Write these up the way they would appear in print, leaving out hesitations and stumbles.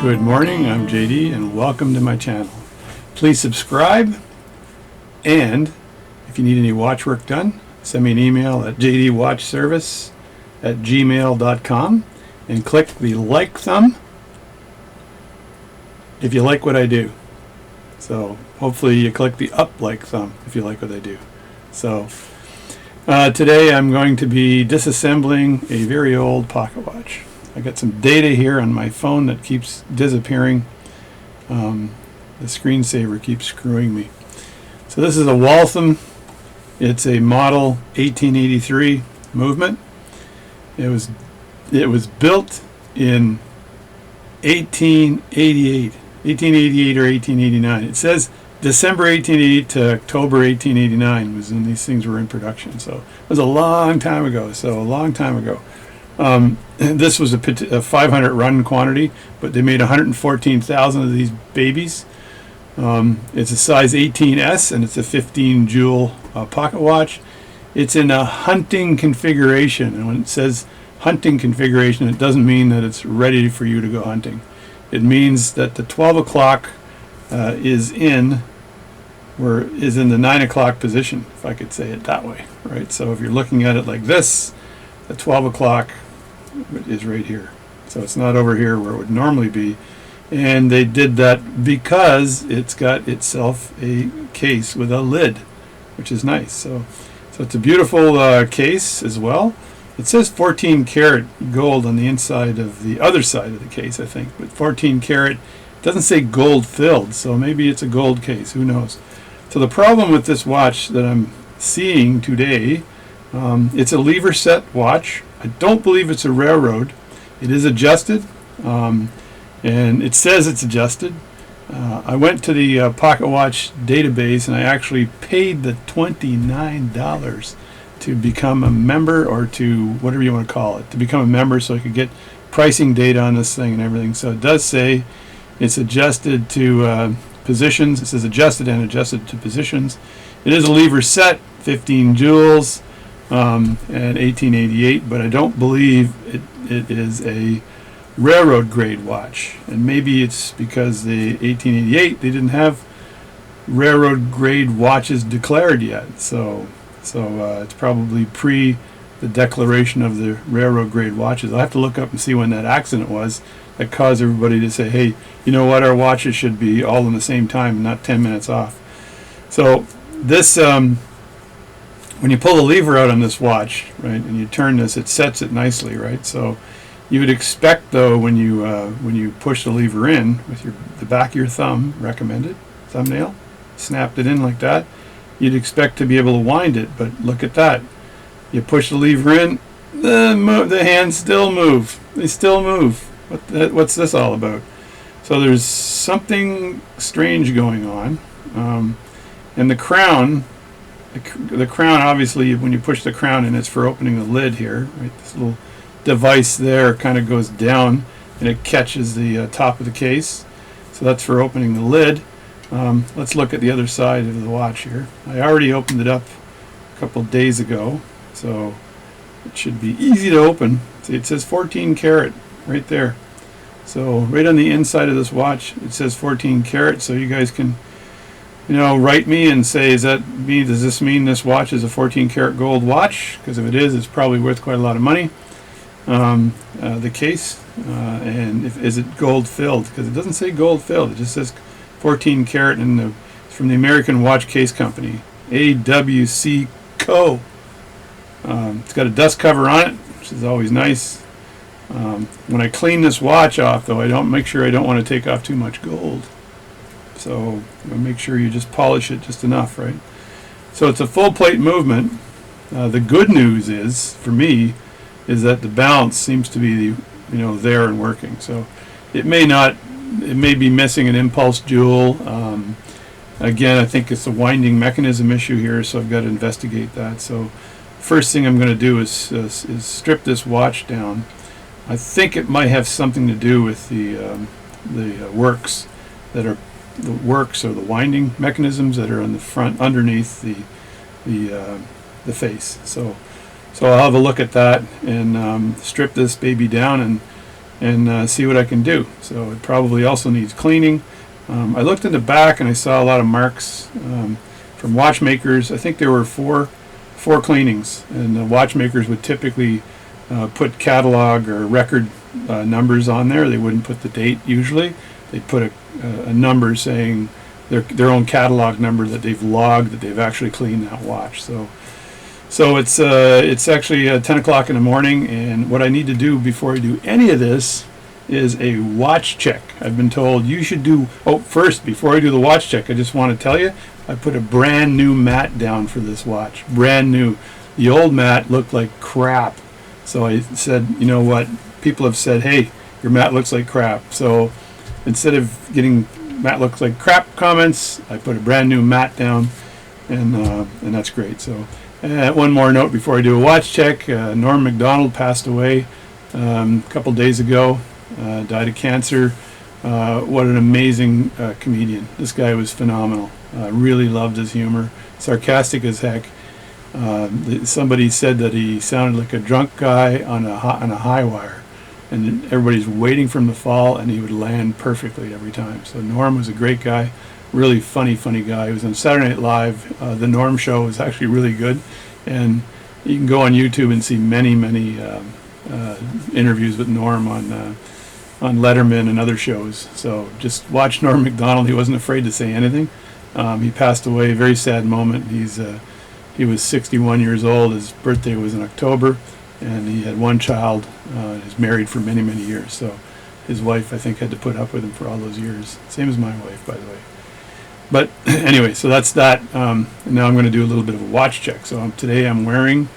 Good morning, I'm JD and welcome to my channel. Please subscribe, and if you need any watch work done, send me an email at jdwatchservice@gmail.com and click the like thumb if you like what I do. So hopefully you click the up like thumb if you like what I do. So today I'm going to be disassembling a very old pocket watch. I got some data here on my phone that keeps disappearing. The screensaver keeps screwing me. So this is a Waltham. It's a model 1883 movement. It was built in 1888 or 1889. It says December 1888 to October 1889 was when these things were in production. So it was a long time ago. This was a 500 run quantity, but they made 114,000 of these babies. It's a size 18S, and it's a 15 jewel pocket watch. It's in a hunting configuration, and when it says hunting configuration, it doesn't mean that it's ready for you to go hunting. It means that the 12 o'clock is in the 9 o'clock position, if I could say it that way, right? So if you're looking at it like this, the 12 o'clock is right here. So it's not over here where it would normally be. And they did that because it's got itself a case with a lid, which is nice. So it's a beautiful case as well. It says 14 karat gold on the inside of the other side of the case, I think, but 14 karat. It doesn't say gold filled, so maybe it's a gold case, who knows. So the problem with this watch that I'm seeing today, it's a lever set watch. I don't believe it's a railroad. It is adjusted, and it says it's adjusted. I went to the pocket watch database, and I actually paid the $29 to become a member, or to whatever you want to call it, to become a member, so I could get pricing data on this thing and everything. So it does say it's adjusted to positions. It says adjusted and adjusted to positions. It is a lever set, 15 jewels, and 1888, but I don't believe it is a railroad grade watch. And maybe it's because the 1888 they didn't have railroad grade watches declared yet. So it's probably pre the declaration of the railroad grade watches. I'll have to look up and see when that accident was that caused everybody to say, hey, you know what, our watches should be all in the same time, not 10 minutes off. So this when you pull the lever out on this watch, right, and you turn this, it sets it nicely, right? So you would expect, though, when you push the lever in with the back of your thumb, recommended thumbnail, snapped it in like that, you'd expect to be able to wind it. But look at that. You push the lever in, the hands still move. They still move. What's this all about? So there's something strange going on. And the crown, obviously, when you push the crown in, it's for opening the lid here, right? This little device there kind of goes down and it catches the top of the case. So that's for opening the lid. Let's look at the other side of the watch here. I already opened it up a couple days ago, so it should be easy to open. See, it says 14 karat right there. So right on the inside of this watch, it says 14 karat, so you guys can write me and say, does this mean this watch is a 14 karat gold watch? Because if it is, it's probably worth quite a lot of money. The case, and is it gold filled? Because it doesn't say gold filled, it just says 14 karat, and it's from the American Watch Case Company, AWC Co. It's got a dust cover on it, which is always nice. When I clean this watch off, though, I don't want to take off too much gold. So make sure you just polish it just enough, right? So it's a full plate movement. The good news is, for me, is that the balance seems to be there and working. So it may be missing an impulse jewel. Again, I think it's a winding mechanism issue here, so I've got to investigate that. So first thing I'm going to do is strip this watch down. I think it might have something to do with the works that are the works or the winding mechanisms that are on the front underneath the face. So I'll have a look at that and strip this baby down and and see what I can do. So it probably also needs cleaning. I looked in the back and I saw a lot of marks from watchmakers. I think there were four cleanings, and the watchmakers would typically put catalog or record numbers on there. They wouldn't put the date usually. They'd put a number saying their own catalog number that they've logged, that they've actually cleaned that watch. So it's actually 10 o'clock in the morning, and what I need to do before I do any of this is a watch check. I've been told you should do, first, before I do the watch check, I just want to tell you, I put a brand new mat down for this watch. Brand new. The old mat looked like crap. So I said, you know what? People have said, hey, your mat looks like crap. So instead of getting mat looks like crap comments, I put a brand new mat down, and that's great. So one more note before I do a watch check. Norm MacDonald passed away a couple days ago. Died of cancer. What an amazing comedian. This guy was phenomenal. Really loved his humor. Sarcastic as heck. Somebody said that he sounded like a drunk guy on a high wire, and everybody's waiting for him to fall, and he would land perfectly every time. So Norm was a great guy. Really funny guy. He was on Saturday Night Live. The Norm Show was actually really good, and you can go on YouTube and see many interviews with Norm on Letterman and other shows. So just watch Norm MacDonald. He wasn't afraid to say anything. He passed away. Very sad moment. He was 61 years old. His birthday was in October, and he had one child. He's married for many years. So his wife, I think, had to put up with him for all those years. Same as my wife, by the way. But anyway, so that's that. And now I'm going to do a little bit of a watch check. So today I'm wearing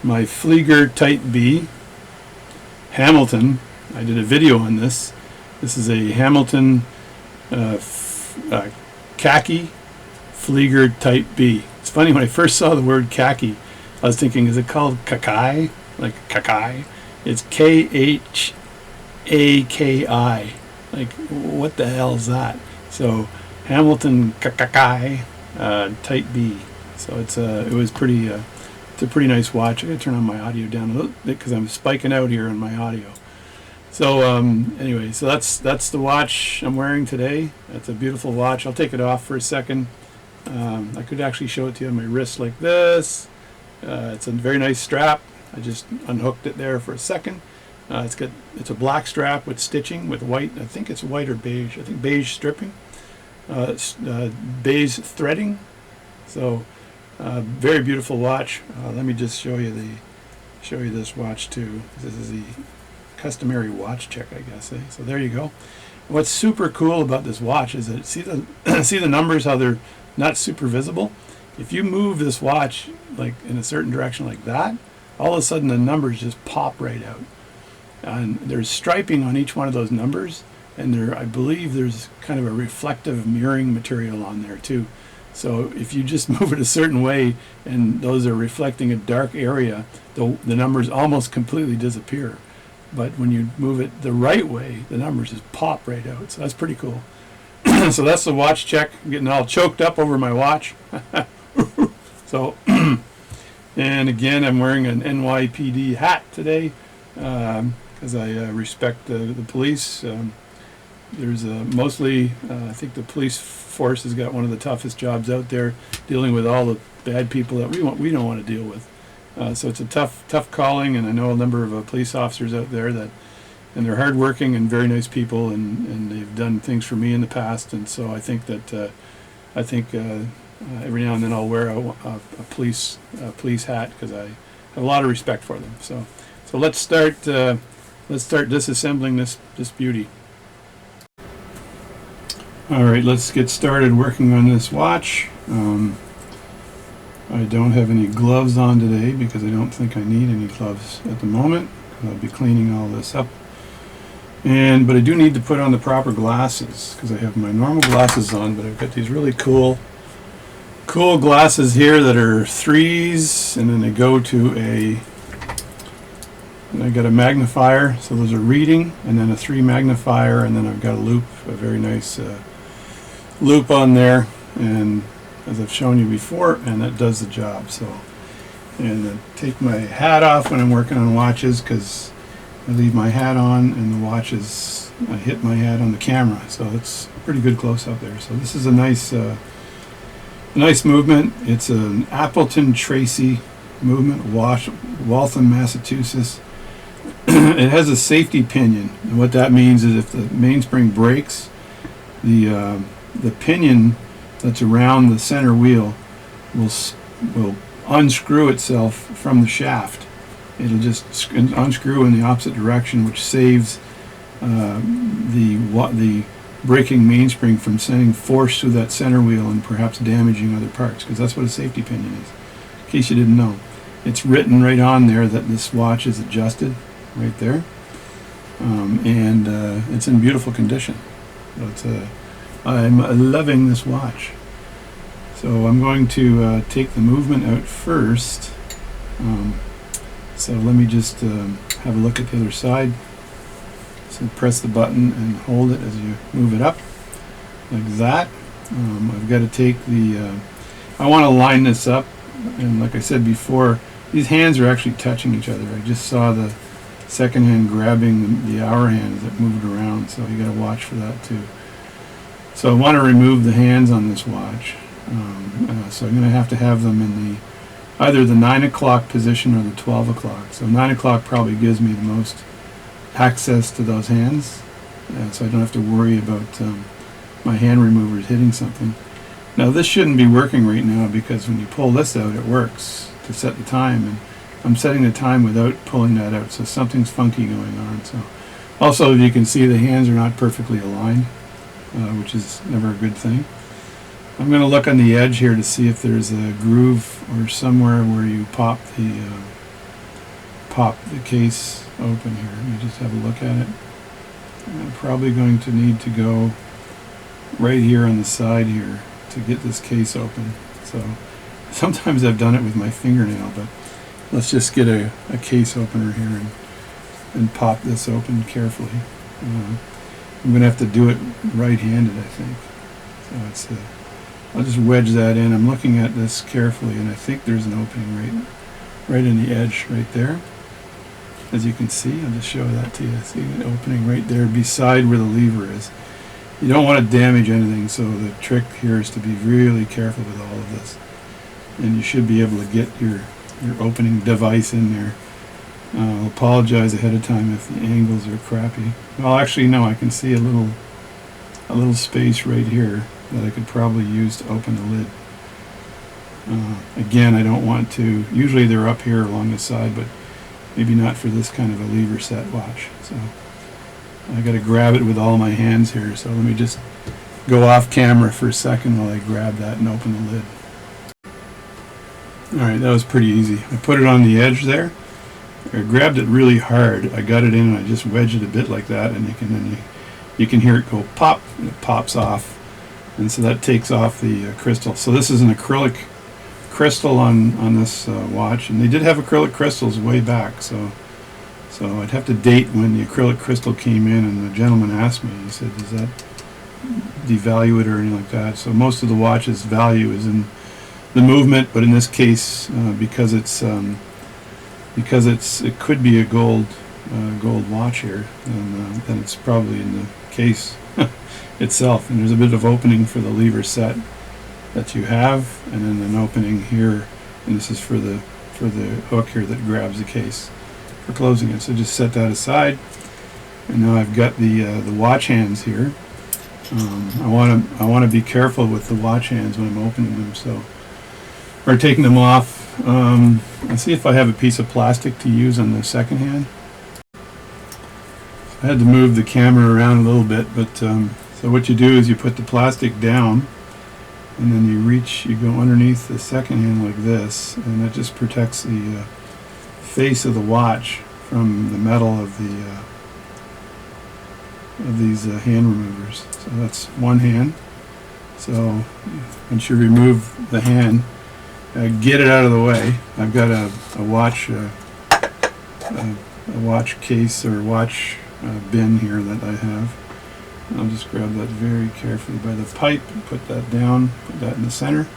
my Flieger Type B Hamilton. I did a video on this. This is a Hamilton khaki Flieger Type B. It's funny, when I first saw the word khaki, I was thinking, is it called kakai? Like kakai? It's Khaki. Like, what the hell is that? So Hamilton khaki Type B. So it's a pretty nice watch. I gotta turn on my audio down a little bit because I'm spiking out here on my audio. So anyway, so that's the watch I'm wearing today. That's a beautiful watch. I'll take it off for a second. I could actually show it to you on my wrist like this. It's a very nice strap. I just unhooked it there for a second. It's a black strap with stitching with white. I think it's white or beige. I think beige stripping. Beige threading. So very beautiful watch. Let me just show you this watch too. This is the customary watch check, I guess. So there you go. What's super cool about this watch is that see the numbers, how they're not super visible. If you move this watch like in a certain direction like that, all of a sudden the numbers just pop right out. And there's striping on each one of those numbers, and I believe there's kind of a reflective mirroring material on there too. So if you just move it a certain way and those are reflecting a dark area, the numbers almost completely disappear. But when you move it the right way, the numbers just pop right out. So that's pretty cool. So that's the watch check. I'm getting all choked up over my watch. So, and again, I'm wearing an NYPD hat today because I respect the police. There's mostly, I think the police force has got one of the toughest jobs out there, dealing with all the bad people that we don't want to deal with. So it's a tough calling, and I know a number of police officers out there and they're hardworking and very nice people, and they've done things for me in the past, and so I think that every now and then I'll wear a police hat because I have a lot of respect for them. So let's start disassembling this beauty. All right, let's get started working on this watch. I don't have any gloves on today because I don't think I need any gloves at the moment. I'll be cleaning all this up. But I do need to put on the proper glasses because I have my normal glasses on, but I've got these really cool glasses here that are 3s, and then they go to and I got a magnifier, so those are reading, and then a 3 magnifier, and then I've got a loupe, a very nice loupe on there, and as I've shown you before, and that does the job. So, and I take my hat off when I'm working on watches because I leave my hat on, and the watch is, I hit my hat on the camera, so it's pretty good close up there. So this is a nice movement. It's an Appleton Tracy movement, Waltham, Massachusetts. It has a safety pinion, and what that means is if the mainspring breaks, the pinion that's around the center wheel will unscrew itself from the shaft. It'll just unscrew in the opposite direction, which saves the breaking mainspring from sending force through that center wheel and perhaps damaging other parts, because that's what a safety pinion is, in case you didn't know. It's written right on there that this watch is adjusted right there, and it's in beautiful condition. So I'm loving this watch. So I'm going to take the movement out first. So let me just have a look at the other side. So press the button and hold it as you move it up, like that. I've got to take the, I want to line this up, and like I said before, these hands are actually touching each other. I just saw the second hand grabbing the hour hand as it moved around, so you got to watch for that too. So I want to remove the hands on this watch. So I'm going to have them in either the 9 o'clock position or the 12 o'clock. So 9 o'clock probably gives me the most access to those hands, so I don't have to worry about my hand removers hitting something. Now this shouldn't be working right now, because when you pull this out, it works to set the time, and I'm setting the time without pulling that out, so something's funky going on. So also, you can see the hands are not perfectly aligned, which is never a good thing. I'm going to look on the edge here to see if there's a groove or somewhere where you pop the case open here. Let me just have a look at it. I'm probably going to need to go right here on the side here to get this case open. So sometimes I've done it with my fingernail, but let's just get a case opener here and pop this open carefully. I'm going to have to do it right-handed, I think. So I'll just wedge that in. I'm looking at this carefully, and I think there's an opening right in the edge right there. As you can see, I'll just show that to you. See an opening right there beside where the lever is. You don't want to damage anything, so the trick here is to be really careful with all of this. And you should be able to get your opening device in there. I'll apologize ahead of time if the angles are crappy. Well, actually, no, I can see a little space right here that I could probably use to open the lid. Again, I don't want to, usually they're up here along the side, but maybe not for this kind of a lever set watch. So I got to grab it with all my hands here, so let me just go off camera for a second while I grab that and open the lid. Alright, that was pretty easy. I put it on the edge there. I grabbed it really hard. I got it in and I just wedged it a bit like that, and you can hear it go pop, and it pops off. And so that takes off the crystal. So this is an acrylic crystal on this watch, and they did have acrylic crystals way back, so I'd have to date when the acrylic crystal came in, and the gentleman asked me, he said, does that devalue it or anything like that? So most of the watch's value is in the movement, but in this case, because it could be a gold watch here, and then it's probably in the case itself. And there's a bit of opening for the lever set that you have, and then an opening here, and this is for the hook here that grabs the case for closing it. So just set that aside, and now I've got the watch hands here. I want to be careful with the watch hands when I'm opening them, or taking them off. I'll see if I have a piece of plastic to use on the second hand. I had to move the camera around a little bit, but so what you do is you put the plastic down, and then you go underneath the second hand like this, and that just protects the face of the watch from the metal of these hand removers. So that's one hand. So once you remove the hand, get it out of the way. I've got a watch case or watch bin here that I have. I'll just grab that very carefully by the pipe and put that down, put that in the center.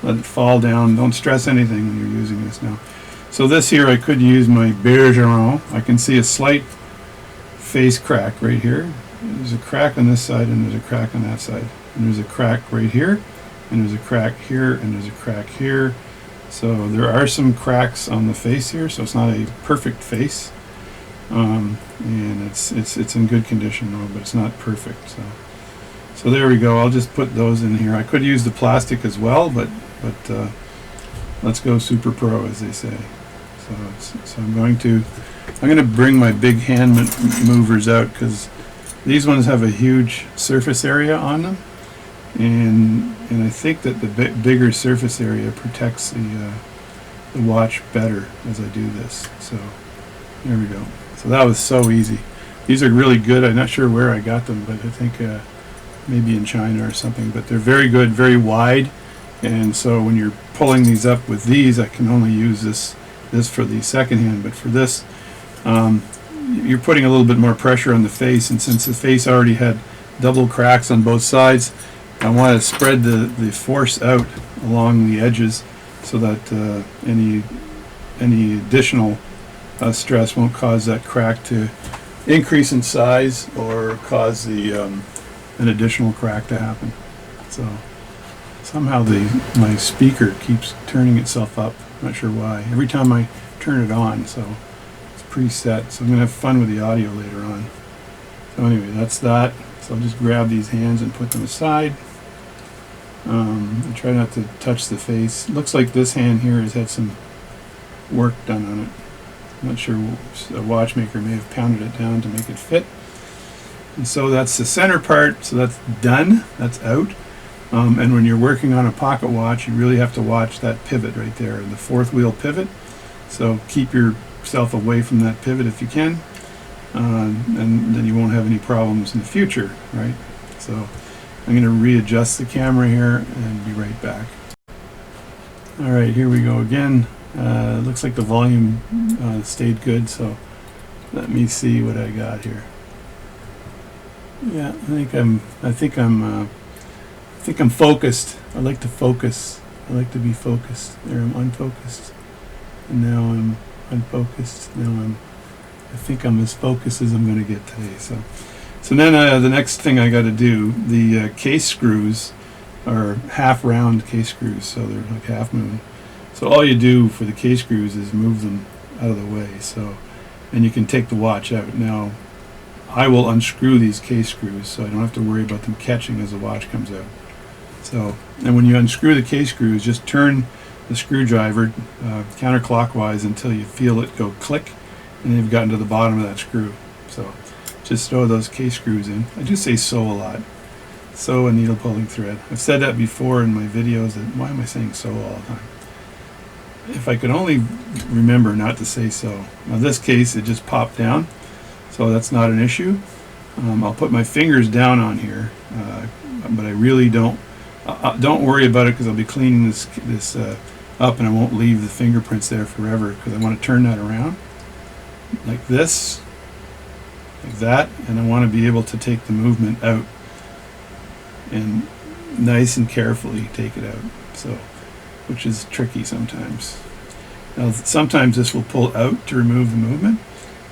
Let it fall down. Don't stress anything when you're using this now. So this here, I could use my Bergeron. I can see a slight face crack right here. There's a crack on this side and there's a crack on that side. And there's a crack right here, and there's a crack here, and there's a crack here. So there are some cracks on the face here, so it's not a perfect face. And it's in good condition though, but it's not perfect. So there we go. I'll just put those in here. I could use the plastic as well, but let's go super pro, as they say. So I'm going to bring my big hand movers out, because these ones have a huge surface area on them, and I think that the bigger surface area protects the watch better as I do this. So there we go. So that was so easy. These are really good. I'm not sure where I got them, but I think maybe in China or something. But they're very good, very wide, and so when you're pulling these up with these, I can only use this for the second hand, but for this, you're putting a little bit more pressure on the face, and since the face already had double cracks on both sides, I want to spread the force out along the edges so that any additional stress won't cause that crack to increase in size or cause the an additional crack to happen. So somehow my speaker keeps turning itself up. I'm not sure why. Every time I turn it on, so it's preset. So I'm going to have fun with the audio later on. So anyway, that's that. So I'll just grab these hands and put them aside. And try not to touch the face. Looks like this hand here has had some work done on it. I'm not sure, a watchmaker may have pounded it down to make it fit. And so that's the center part, so that's done, that's out. And when you're working on a pocket watch, you really have to watch that pivot right there, the fourth wheel pivot. So keep yourself away from that pivot if you can, and then you won't have any problems in the future, right? So I'm going to readjust the camera here and be right back. All right, here we go again. Looks like the volume stayed good, so let me see what I got here. Yeah, I think I'm focused. I like to focus. I like to be focused. There, I'm unfocused, and now I'm unfocused. I think I'm as focused as I'm going to get today. So then the next thing I got to do, the case screws are half round case screws, so they're like half moon. So all you do for the case screws is move them out of the way. So, and you can take the watch out. Now, I will unscrew these case screws, so I don't have to worry about them catching as the watch comes out. So, and when you unscrew the case screws, just turn the screwdriver counterclockwise until you feel it go click, and then you've gotten to the bottom of that screw. So, just throw those case screws in. I do say sew a lot. Sew a needle pulling thread. I've said that before in my videos. Why am I saying sew all the time? If I could only remember not to say so. Now, in this case, it just popped down, so that's not an issue. I'll put my fingers down on here, but I really don't worry about it, because I'll be cleaning this up, and I won't leave the fingerprints there forever, because I want to turn that around like this, like that, and I want to be able to take the movement out and nice and carefully take it out. So, which is tricky sometimes. Now, sometimes this will pull out to remove the movement.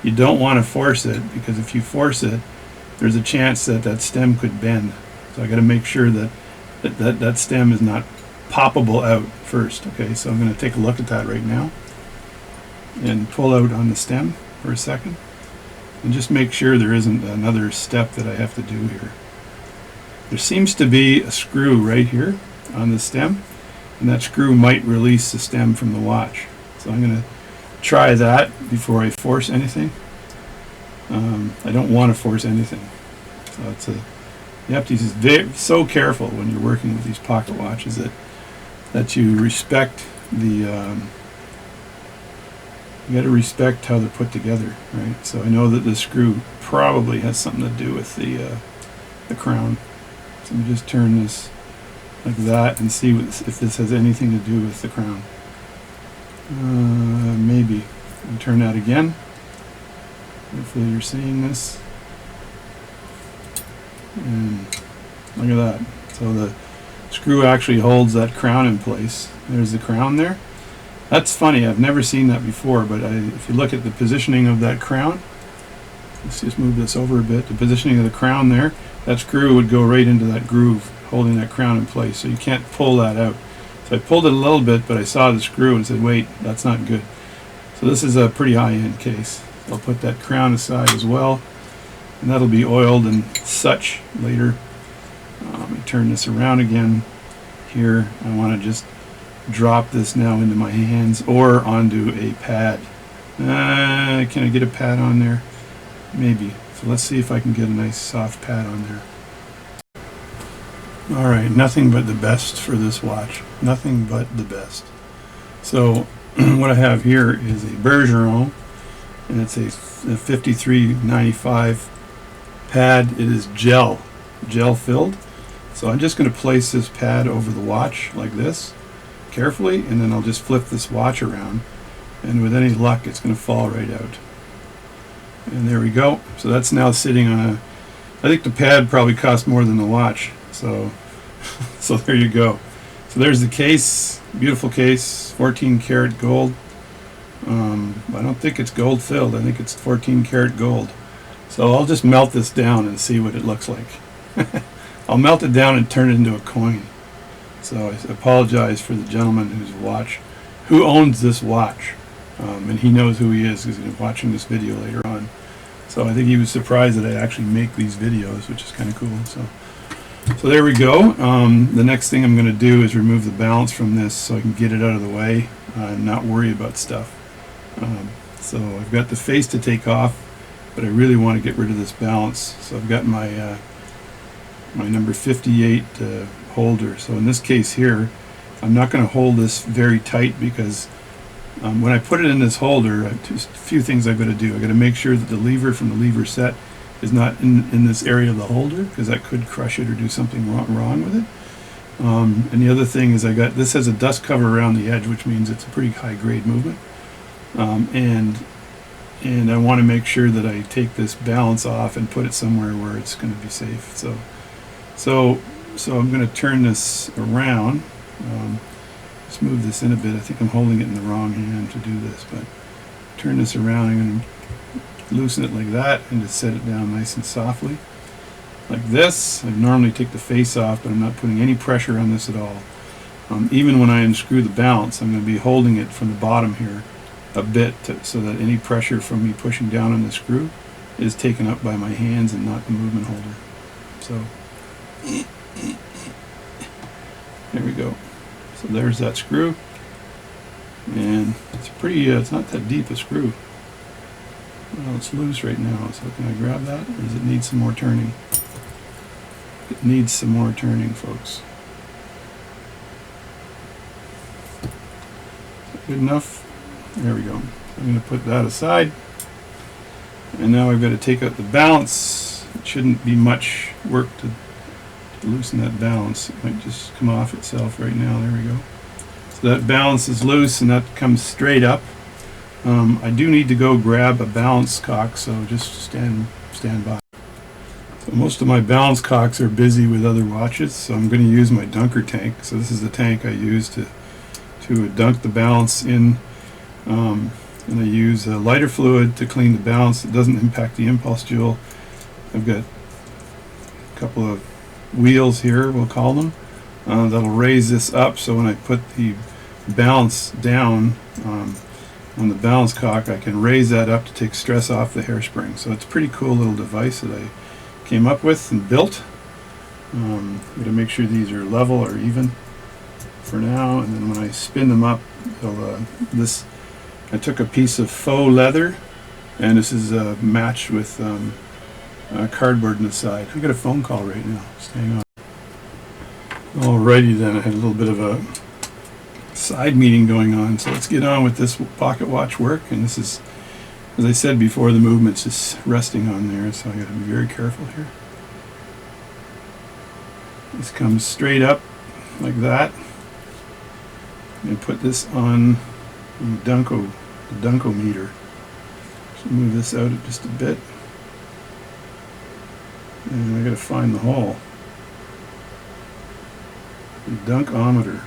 You don't want to force it, because if you force it, there's a chance that that stem could bend. So I got to make sure that stem is not poppable out first. Okay, so I'm going to take a look at that right now and pull out on the stem for a second, and just make sure there isn't another step that I have to do here. There seems to be a screw right here on the stem, and that screw might release the stem from the watch. So I'm going to try that before I force anything. I don't want to force anything. So you have to be so careful when you're working with these pocket watches that you respect the. You got to respect how they're put together, right? So I know that the screw probably has something to do with the crown. So let me just turn this like that and see if this has anything to do with the crown. Maybe. I'll turn that again. Hopefully you're seeing this. And look at that. So the screw actually holds that crown in place. There's the crown there. That's funny, I've never seen that before, but if you look at the positioning of that crown, let's just move this over a bit, the positioning of the crown there, that screw would go right into that groove, holding that crown in place, so you can't pull that out. So I pulled it a little bit, but I saw the screw and said, wait, that's not good. So this is a pretty high-end case. I'll put that crown aside as well, and that'll be oiled and such later. Let me turn this around again here. I want to just drop this now into my hands or onto a pad. Can I get a pad on there? Maybe. So let's see if I can get a nice soft pad on there. Alright, nothing but the best for this watch. Nothing but the best. So what I have here is a Bergeron, and it's a 5395 pad. It is gel filled. So I'm just going to place this pad over the watch like this, carefully, and then I'll just flip this watch around, and with any luck it's going to fall right out. And there we go. So that's now sitting on a, I think the pad probably cost more than the watch, so so there you go. So there's the case, beautiful case, 14 karat gold. I don't think it's gold filled, I think it's 14 karat gold. So I'll just melt this down and see what it looks like. I'll melt it down and turn it into a coin. So I apologize for the gentleman who owns this watch, and he knows who he is because he's watching this video later on. So I think he was surprised that I actually make these videos, which is kind of cool. So there we go. The next thing I'm going to do is remove the balance from this so I can get it out of the way and not worry about stuff. So I've got the face to take off, but I really want to get rid of this balance. So I've got my my number 58 holder. So in this case here, I'm not going to hold this very tight because when I put it in this holder, just a few things I've got to do. I've got to make sure that the lever from the lever set is not in this area of the holder, because that could crush it or do something wrong with it. And the other thing is this has a dust cover around the edge, which means it's a pretty high grade movement. And I want to make sure that I take this balance off and put it somewhere where it's going to be safe. So I'm going to turn this around. Let's move this in a bit. I think I'm holding it in the wrong hand to do this, but turn this around. I'm going to loosen it like that and just set it down nice and softly. Like this. I normally take the face off, but I'm not putting any pressure on this at all. Even when I unscrew the balance, I'm going to be holding it from the bottom here a bit so that any pressure from me pushing down on the screw is taken up by my hands and not the movement holder. So there we go. So there's that screw, and it's pretty. It's not that deep a screw. Well, it's loose right now. So can I grab that, or does it need some more turning? It needs some more turning, folks. Good enough. There we go. I'm going to put that aside, and now I've got to take out the balance. It shouldn't be much work to loosen that balance. It might just come off itself right now. There we go. So that balance is loose, and that comes straight up. I do need to go grab a balance cock, so just stand by. So most of my balance cocks are busy with other watches, so I'm going to use my dunker tank. So this is the tank I use to dunk the balance in, and I use lighter fluid to clean the balance. It doesn't impact the impulse jewel. I've got a couple of wheels here, we'll call them, that'll raise this up, so when I put the balance down on the balance cock, I can raise that up to take stress off the hairspring. So it's a pretty cool little device that I came up with and built. I'm going to make sure these are level or even for now, and then when I spin them up, I took a piece of faux leather, and this is matched with cardboard on the side. I got a phone call right now. Staying on. Alrighty then, I had a little bit of a side meeting going on, so let's get on with this pocket watch work. And this is, as I said before, the movement's just resting on there, so I got to be very careful here. This comes straight up like that, and put this on the Dunko meter. So move this out just a bit. And I gotta find the hole. The dunkometer.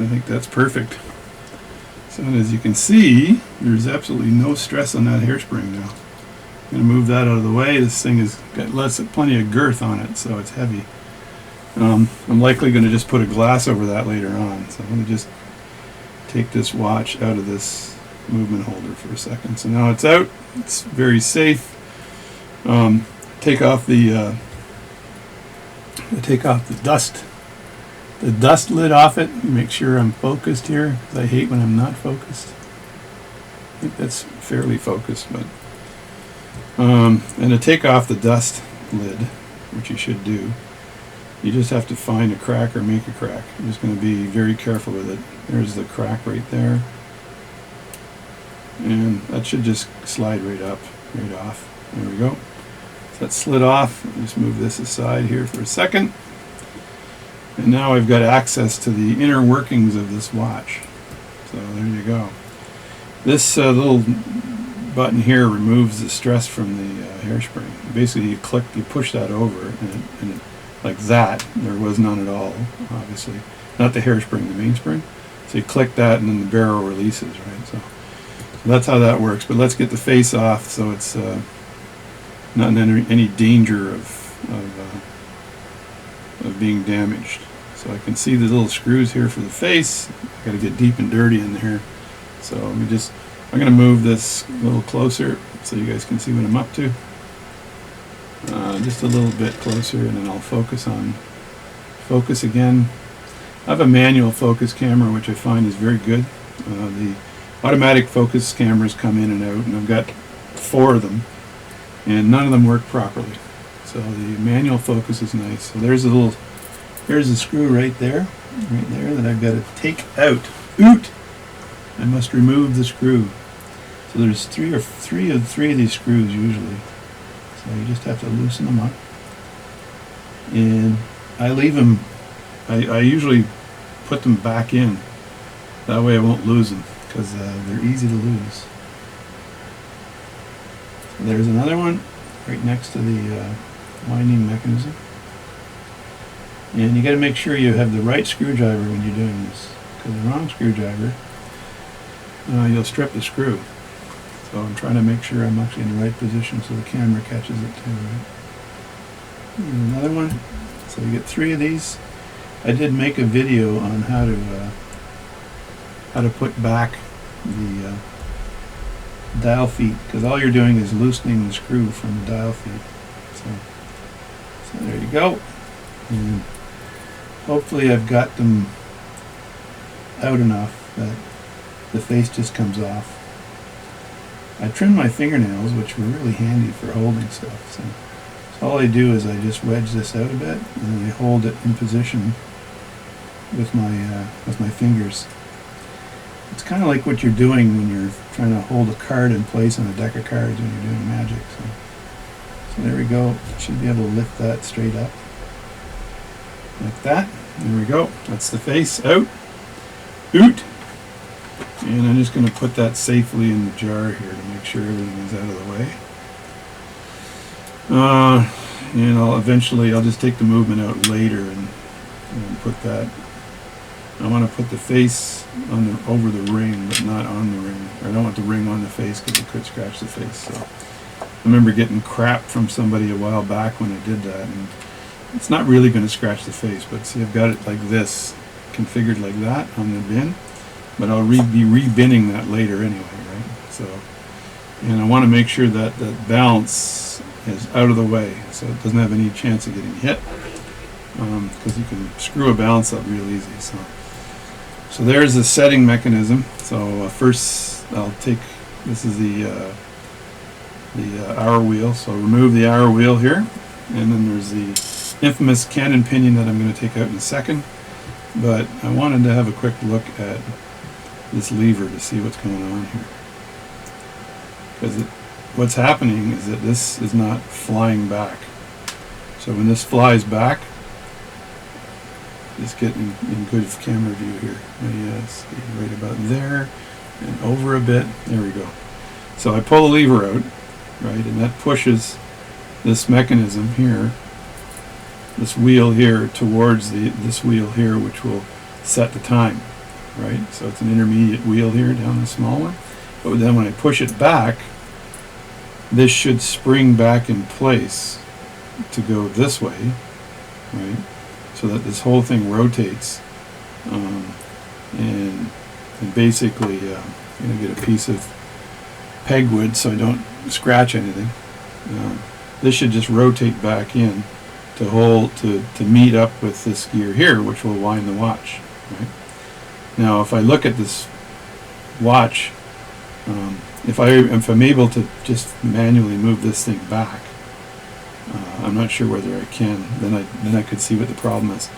I think that's perfect. So as you can see, there's absolutely no stress on that hairspring now. I'm going to move that out of the way. This thing has got plenty of girth on it, so it's heavy. I'm likely going to just put a glass over that later on. So I'm going to just take this watch out of this movement holder for a second. So now it's out. It's very safe. Take off the dust lid off it. Make sure I'm focused here, because I hate when I'm not focused. I think that's fairly focused, but and to take off the dust lid, which you should do, you just have to find a crack or make a crack. I'm just going to be very careful with it. There's the crack right there, and that should just slide right off. There we go. So that slid off. I'll just move this aside here for a second. And now I've got access to the inner workings of this watch. So there you go. This little button here removes the stress from the hairspring. Basically, you push that over, and it, like that, there was none at all, obviously. Not the hairspring, the mainspring. So you click that, and then the barrel releases, right? So that's how that works. But let's get the face off, so it's not in any danger of being damaged. So I can see the little screws here for the face. I got to get deep and dirty in here. So I'm going to move this a little closer so you guys can see what I'm up to. Just a little bit closer, and then I'll focus again. I have a manual focus camera, which I find is very good. The automatic focus cameras come in and out, and I've got 4 of them, and none of them work properly. So the manual focus is nice. So there's the screw right there that I've got to take out. I must remove the screw. So there's three of these screws usually. So you just have to loosen them up. And I leave them, I usually put them back in. That way I won't lose them, because they're easy to lose. So there's another one right next to the winding mechanism. And you got to make sure you have the right screwdriver when you're doing this, because the wrong screwdriver, you'll strip the screw. So I'm trying to make sure I'm actually in the right position so the camera catches it too. Right? And another one. So you get 3 of these. I did make a video on how to put back the dial feet, because all you're doing is loosening the screw from the dial feet. So there you go. And hopefully I've got them out enough that the face just comes off. I trimmed my fingernails, which were really handy for holding stuff. So all I do is I just wedge this out a bit, and then I hold it in position with my fingers. It's kind of like what you're doing when you're trying to hold a card in place on a deck of cards when you're doing magic. So there we go. Should be able to lift that straight up. Like that. There we go. That's the face out. And I'm just going to put that safely in the jar here to make sure everything is out of the way. And I'll just take the movement out later and put that. I want to put the face over the ring, but not on the ring. I don't want the ring on the face because it could scratch the face. So I remember getting crap from somebody a while back when I did that, and it's not really going to scratch the face. But see, I've got it like this, configured like that on the bin. But I'll be re-binning that later anyway, right? So, and I want to make sure that the balance is out of the way, so it doesn't have any chance of getting hit, because you can screw a balance up real easy. So there's the setting mechanism. So first I'll take, this is the hour wheel. So remove the hour wheel here, and then there's the infamous cannon pinion that I'm going to take out in a second. But I wanted to have a quick look at this lever to see what's going on here, because what's happening is that this is not flying back. So when this flies back, just get in good camera view here. Yes, right about there and over a bit. There we go. So I pull the lever out, right, and that pushes this mechanism here, this wheel here, towards this wheel here, which will set the time. right? So it's an intermediate wheel here down the small one. But then when I push it back, this should spring back in place to go this way, right? So that this whole thing rotates, and basically I'm going to get a piece of pegwood so I don't scratch anything. This should just rotate back in to meet up with this gear here, which will wind the watch, right? Now if I look at this watch, if I'm able to just manually move this thing back, I'm not sure whether I can, then I could see what the problem is.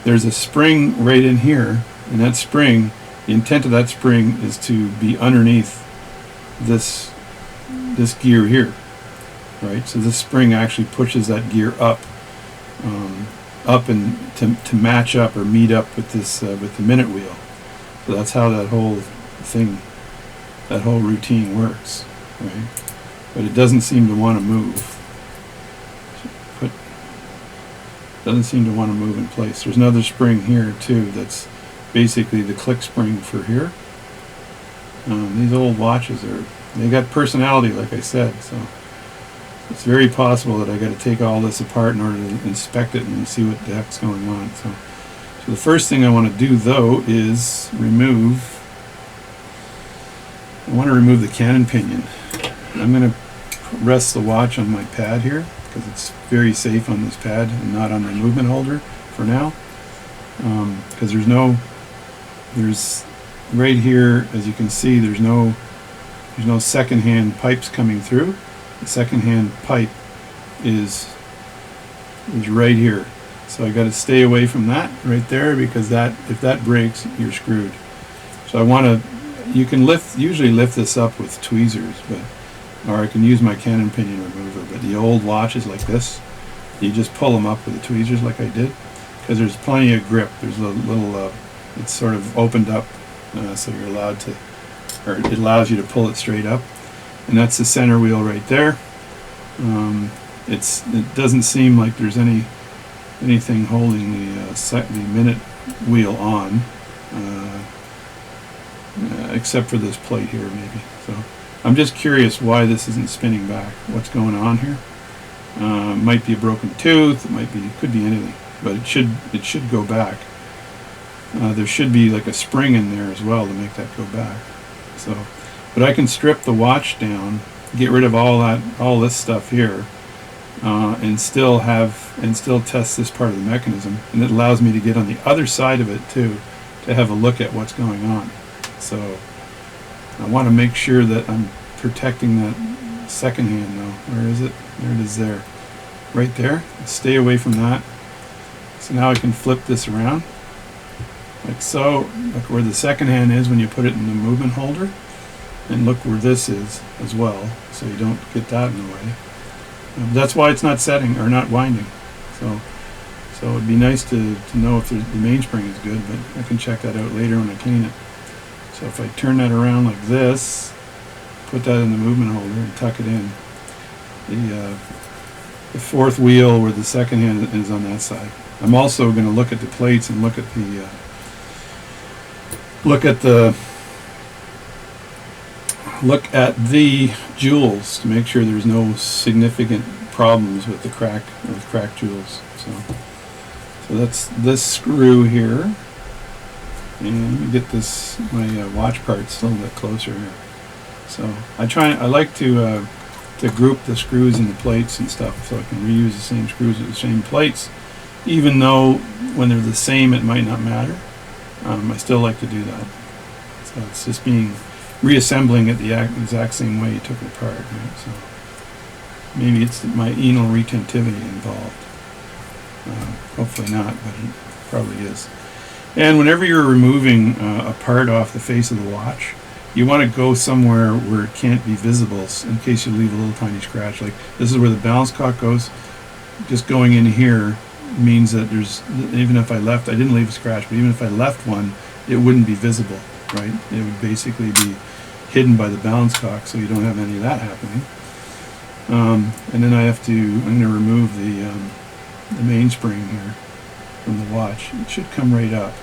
There's a spring right in here, and that spring, the intent of that spring is to be underneath this gear here, right? So this spring actually pushes that gear up and to match up or meet up with this with the minute wheel. So that's how that whole thing, that whole routine works, right? But it doesn't seem to want to move. Doesn't seem to want to move in place. There's another spring here too that's basically the click spring for here. These old watches they got personality, like I said, so it's very possible that I got to take all this apart in order to inspect it and see what the heck's going on. So the first thing I want to do though is I want to remove the cannon pinion. I'm going to rest the watch on my pad here because it's very safe on this pad and not on the movement holder for now, because there's right here, as you can see, there's no second-hand pipes coming through. The second-hand pipe is right here, so I got to stay away from that right there, because if that breaks, you're screwed. So you can usually lift this up with tweezers, or I can use my cannon pinion remover. But the old watches like this, you just pull them up with the tweezers like I did, because there's plenty of grip. There's a little, it's sort of opened up, so you're allowed to, or it allows you to pull it straight up. And that's the center wheel right there. It doesn't seem like there's anything holding the minute wheel on, except for this plate here maybe. So I'm just curious why this isn't spinning back. What's going on here? Might be a broken tooth. It could be anything, but it should go back. There should be like a spring in there as well to make that go back. So, but I can strip the watch down, get rid of all this stuff here, and still test this part of the mechanism, and it allows me to get on the other side of it too, to have a look at what's going on. So I want to make sure that I'm protecting that second hand though. Where is it? There it is there. Right there. Stay away from that. So now I can flip this around. Like so. Look where the second hand is when you put it in the movement holder. And look where this is as well, so you don't get that in the way. That's why it's not setting or not winding. So it'd be nice to know if the mainspring is good, but I can check that out later when I clean it. So if I turn that around like this, put that in the movement holder and tuck it in, the fourth wheel where the second hand is on that side. I'm also going to look at the plates and look at the jewels to make sure there's no significant problems with cracked jewels. So that's this screw here. And let me get my watch parts a little bit closer here. So I like to group the screws and the plates and stuff, so I can reuse the same screws with the same plates, even though when they're the same it might not matter. I still like to do that. So it's just reassembling it the exact same way you took it apart. Right? So maybe it's my anal retentivity involved. Hopefully not, but it probably is. And whenever you're removing a part off the face of the watch, you want to go somewhere where it can't be visible in case you leave a little tiny scratch. Like this is where the balance cock goes. Just going in here means that even if I didn't leave a scratch, but even if I left one, it wouldn't be visible, right? It would basically be hidden by the balance cock, so you don't have any of that happening. And then I'm going to remove the mainspring here from the watch. It should come right up.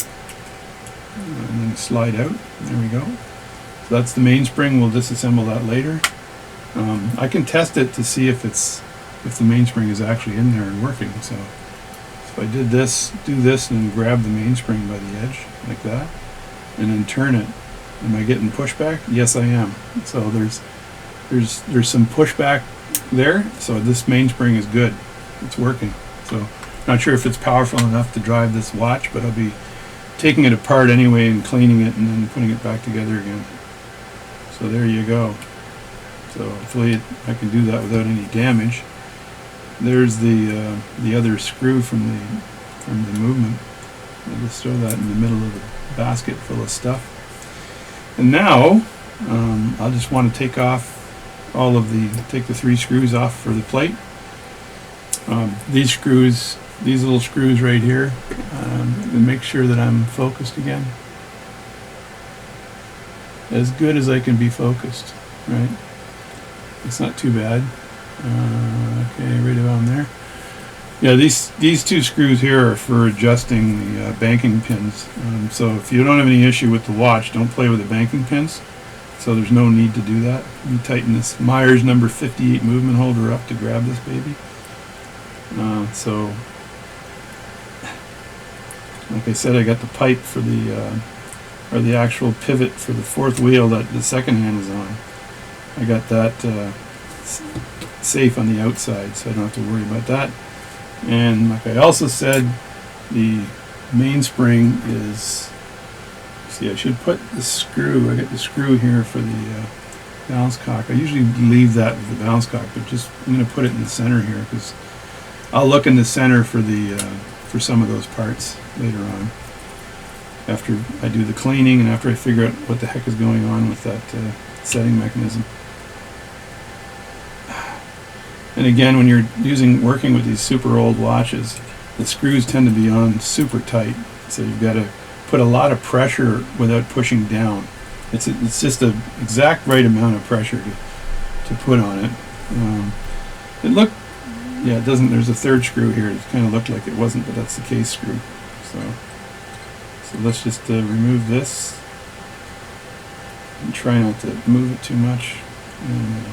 and then slide out. There we go. So that's the mainspring. We'll disassemble that later. I can test it to see if the mainspring is actually in there and working. So if I do this and grab the mainspring by the edge like that, and then turn it, am I getting pushback? Yes, I am. So there's some pushback there. So this mainspring is good. It's working. So not sure if it's powerful enough to drive this watch, but I'll be taking it apart anyway and cleaning it and then putting it back together again. So there you go. So hopefully I can do that without any damage. There's the other screw from the movement. I'll just throw that in the middle of the basket full of stuff. And now I'll just want to take the 3 screws off for the plate. These little screws right here, and make sure that I'm focused again. As good as I can be focused, right? It's not too bad. Okay, right around there. Yeah, these 2 screws here are for adjusting the banking pins. So if you don't have any issue with the watch, don't play with the banking pins. So there's no need to do that. Let me tighten this Myers number 58 movement holder up to grab this baby. So, like I said, I got the pipe for the actual pivot for the 4th wheel that the second hand is on. I got that safe on the outside, so I don't have to worry about that. And like I also said, the mainspring is, see, I should put the screw, I got the screw here for the balance cock. I usually leave that with the balance cock, but I'm going to put it in the center here because I'll look in the center for some of those parts later on, after I do the cleaning and after I figure out what the heck is going on with that setting mechanism. And again, when you're working with these super old watches, the screws tend to be on super tight, so you've got to put a lot of pressure without pushing down. It's just the exact right amount of pressure to put on it. It doesn't. There's a 3rd screw here. It kind of looked like it wasn't, but that's the case screw. So let's just remove this and try not to move it too much. And,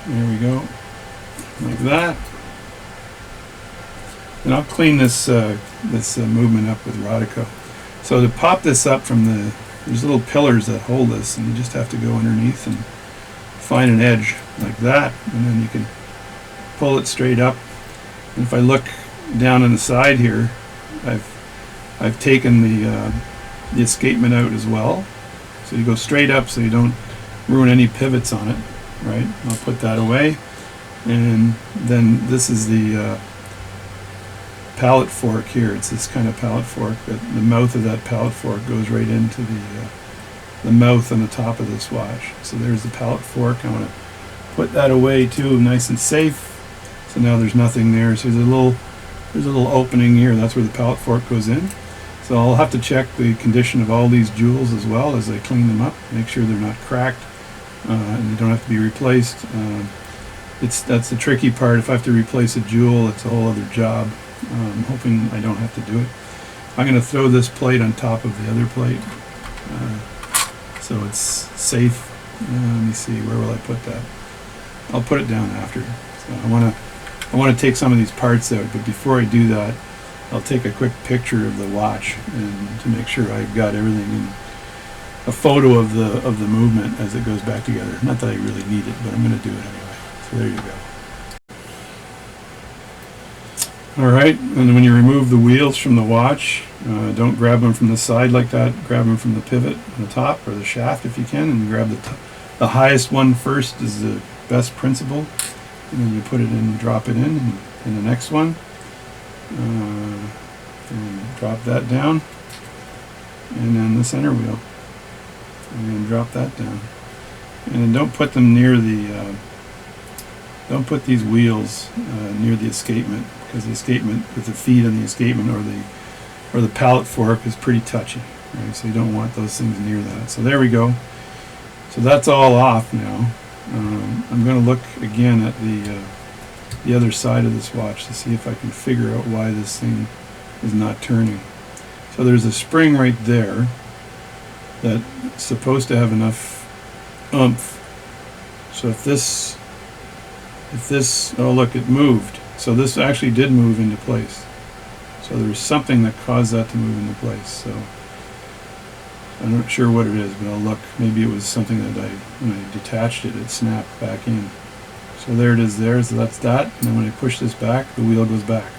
there we go, like that. And I'll clean this movement up with Rodico. So to pop this up from there's little pillars that hold this, and you just have to go underneath and find an edge like that, and then you can pull it straight up. And if I look down on the side here, I've taken the escapement out as well. So you go straight up so you don't ruin any pivots on it. Right, I'll put that away, and then this is the pallet fork here. It's this kind of pallet fork. The mouth of that pallet fork goes right into the mouth on the top of this watch. So there's the pallet fork. I want to put that away too, nice and safe. So now there's nothing there. So there's a little opening here. That's where the pallet fork goes in. So I'll have to check the condition of all these jewels as well as I clean them up, make sure they're not cracked. And they don't have to be replaced. That's the tricky part. If I have to replace a jewel, it's a whole other job. I'm hoping I don't have to do it. I'm going to throw this plate on top of the other plate, so it's safe. Let me see, where will I put that? I'll put it down after. So I want to take some of these parts out, but before I do that, I'll take a quick picture of the watch and to make sure I've got everything in. A photo of the movement as it goes back together. Not that I really need it, but I'm going to do it anyway. So there you go. All right, and when you remove the wheels from the watch, don't grab them from the side like that. Grab them from the pivot on the top or the shaft if you can, and grab the highest one first is the best principle. And then you put it in, drop it in the next one, and drop that down, and then the center wheel. And drop that down, and then don't put them near don't put these wheels near the escapement, because the escapement with the feet on the escapement or the pallet fork is pretty touchy, right? So you don't want those things near that. So there we go. So that's all off now. I'm going to look again at the other side of this watch to see if I can figure out why this thing is not turning. So there's a spring right there that's supposed to have enough oomph. So if this, oh look, it moved. So this actually did move into place. So there's something that caused that to move into place. So I'm not sure what it is, but I'll look. Maybe it was something that when I detached it, it snapped back in. So there it is there, so that's that. And then when I push this back, the wheel goes back.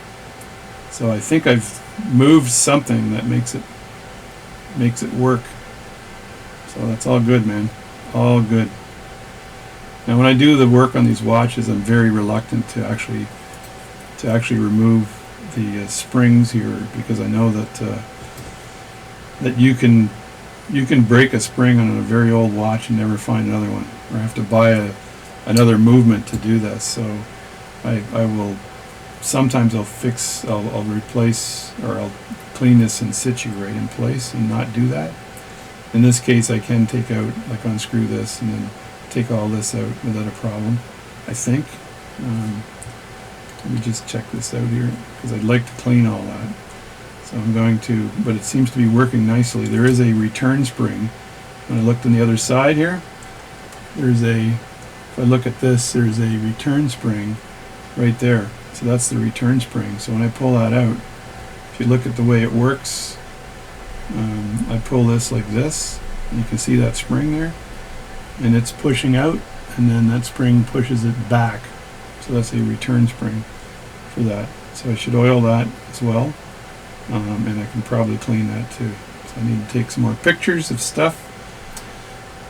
So I think I've moved something that makes it work. So that's all good, man. All good. Now when I do the work on these watches, I'm very reluctant to actually remove the springs here, because I know that that you can break a spring on a very old watch and never find another one, or have to buy another movement to do this. So I will sometimes I'll replace, or I'll clean this in situ right in place and not do that. In this case, I can take out, like unscrew this and then take all this out without a problem, I think. Let me just check this out here, because I'd like to clean all that. So I'm going to, but it seems to be working nicely. There is a return spring. When I looked on the other side here, if I look at this, there's a return spring right there. So that's the return spring. So when I pull that out, if you look at the way it works, I pull this like this, and you can see that spring there, and it's pushing out, and then that spring pushes it back. So that's a return spring for that. So I should oil that as well, and I can probably clean that too. So I need to take some more pictures of stuff,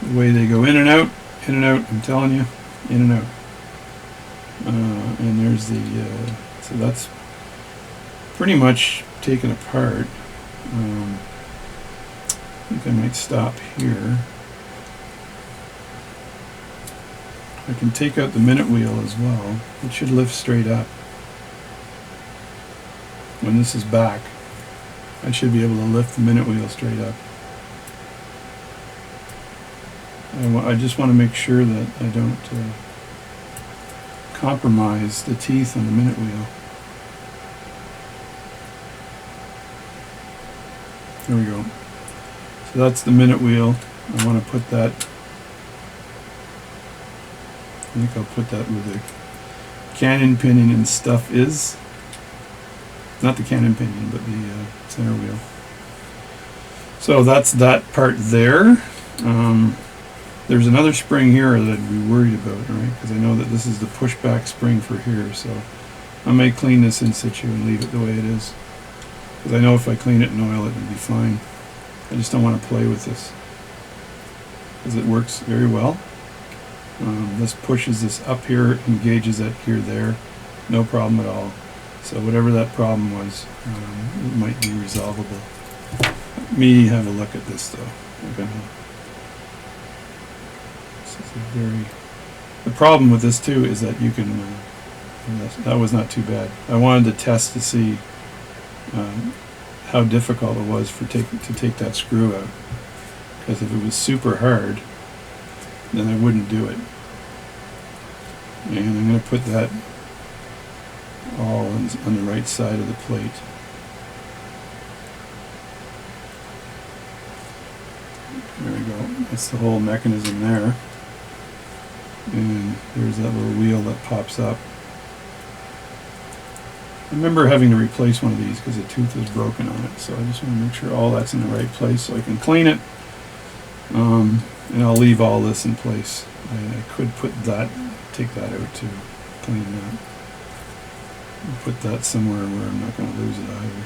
the way they go in and out, I'm telling you, in and out. And there's the, so that's pretty much taken apart. I think I might stop here. I can take out the minute wheel as well. It should lift straight up. When this is back, I should be able to lift the minute wheel straight up. I just want to make sure that I don't compromise the teeth on the minute wheel. There we go. So that's the minute wheel. I want to put that, I think I'll put that where the cannon pinion and stuff is. Not the cannon pinion, but the center wheel. So that's that part there. There's another spring here that I'd be worried about, right? Because I know that this is the pushback spring for here. So I may clean this in situ and leave it the way it is. Because I know if I clean it and oil it, it'll be fine. I just don't want to play with this, because it works very well. This pushes this up here, engages it here, there, no problem at all. So whatever that problem was, it might be resolvable. Let me have a look at this though. Okay. This is a very, the problem with this too is that you can, that was not too bad. I wanted to test to see how difficult it was to take that screw out. Because if it was super hard, then I wouldn't do it. And I'm going to put that all on the right side of the plate. There we go. That's the whole mechanism there. And there's that little wheel that pops up. I remember having to replace one of these because the tooth was broken on it, so I just want to make sure all that's in the right place so I can clean it. And I'll leave all this in place. I could put that, take that out to clean that. I'll put that somewhere where I'm not going to lose it either.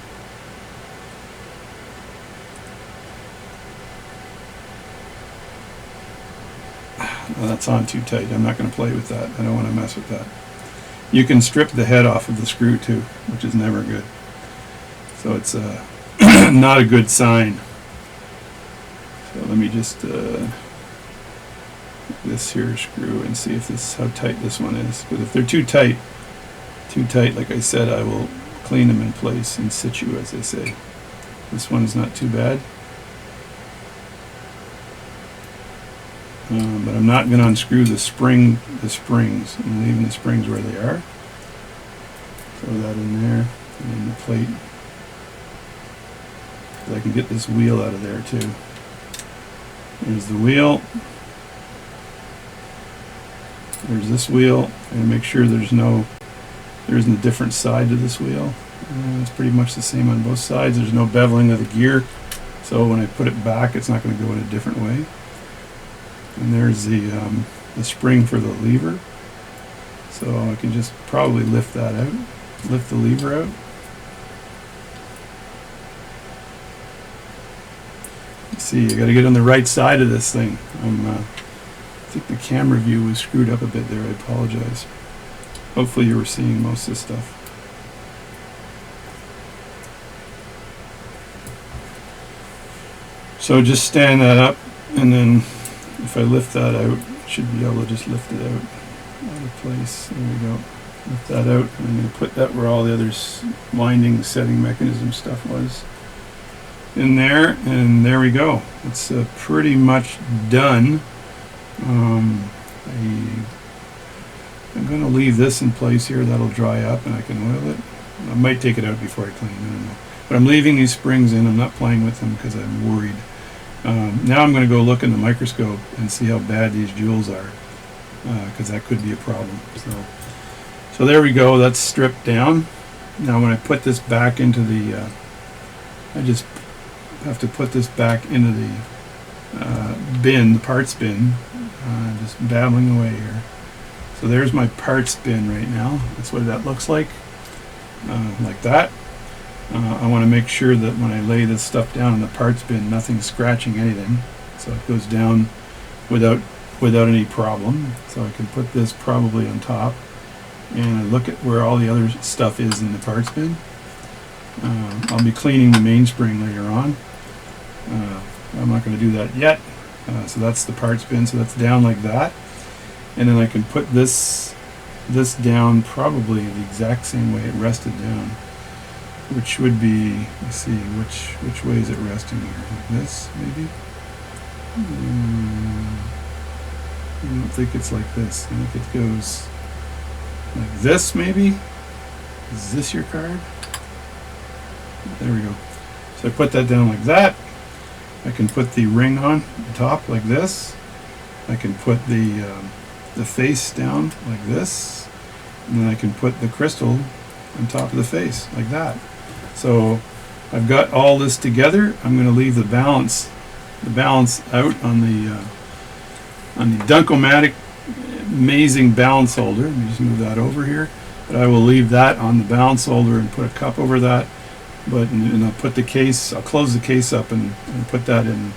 Well, that's on too tight. I'm not going to play with that. I don't want to mess with that. You can strip the head off of the screw too, which is never good. So it's not a good sign. So let me just this here screw and see if this, how tight this one is. Because if they're too tight, like I said, I will clean them in place in situ, as they say. This one's not too bad. But I'm not going to unscrew the springs. I'm leaving the springs where they are. Throw that in there, and then the plate because I can get this wheel out of there too. There's the wheel. There's this wheel, and make sure there isn't a different side to this wheel. It's pretty much the same on both sides. There's no beveling of the gear, so when I put it back, it's not going to go in a different way. And there's the spring for the lever, so I can just probably lift that out, lift the lever out. See, you got to get on the right side of this thing. I think the camera view was screwed up a bit there. I apologize. Hopefully you were seeing most of this stuff. So just stand that up, and then if I lift that out, I should be able to just lift it out of place. There we go. Lift that out, and I'm going to put that where all the other winding setting mechanism stuff was. In there, and there we go. It's pretty much done. I'm going to leave this in place here. That'll dry up and I can oil it. I might take it out before I clean it, I don't know. But I'm leaving these springs in. I'm not playing with them because I'm worried. Now I'm going to go look in the microscope and see how bad these jewels are, because that could be a problem. So there we go. That's stripped down. Now when I put this back into the I just have to put this back into the bin, the parts bin, just babbling away here. So there's my parts bin right now. That's what that looks like that. I want to make sure that when I lay this stuff down in the parts bin, nothing's scratching anything, so it goes down without any problem. So I can put this probably on top, and I look at where all the other stuff is in the parts bin. I'll be cleaning the mainspring later on. I'm not going to do that yet. So that's the parts bin, so that's down like that. And then I can put this down probably the exact same way it rested down, which would be, let's see, which way is it resting here? Like this, maybe? I don't think it's like this. I think it goes like this, maybe? Is this your card? There we go. So I put that down like that. I can put the ring on top like this. I can put the face down like this, and then I can put the crystal on top of the face like that. So I've got all this together. I'm going to leave the balance out on the Dunkomatic amazing balance holder. Let me just move that over here. But I will leave that on the balance holder and put a cup over that. And I'll put the case. I'll close the case up and put that in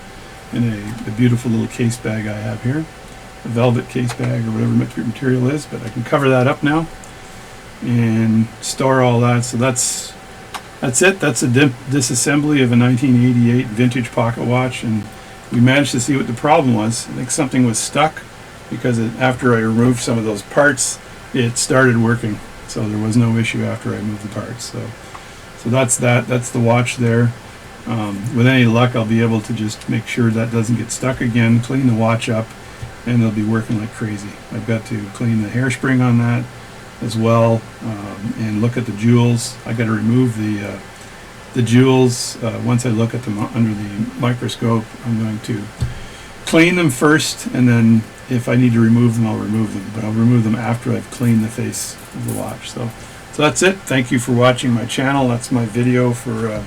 a beautiful little case bag I have here, a velvet case bag or whatever material is. But I can cover that up now and store all that. So that's it. That's a disassembly of a 1988 vintage pocket watch, and we managed to see what the problem was. I think something was stuck because after I removed some of those parts, it started working. So there was no issue after I moved the parts. So that's that. That's the watch there. With any luck, I'll be able to just make sure that doesn't get stuck again, clean the watch up, and it'll be working like crazy. I've got to clean the hairspring on that as well, and look at the jewels. I got to remove the jewels. Once I look at them under the microscope, I'm going to clean them first, and then if I need to remove them, I'll remove them. But I'll remove them after I've cleaned the face of the watch. So that's it. Thank you for watching my channel. That's my video for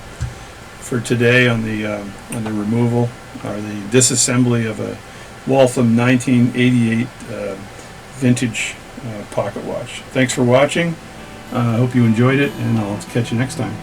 today on the removal or the disassembly of a Waltham 1988 vintage pocket watch. Thanks for watching. I hope you enjoyed it, and I'll catch you next time.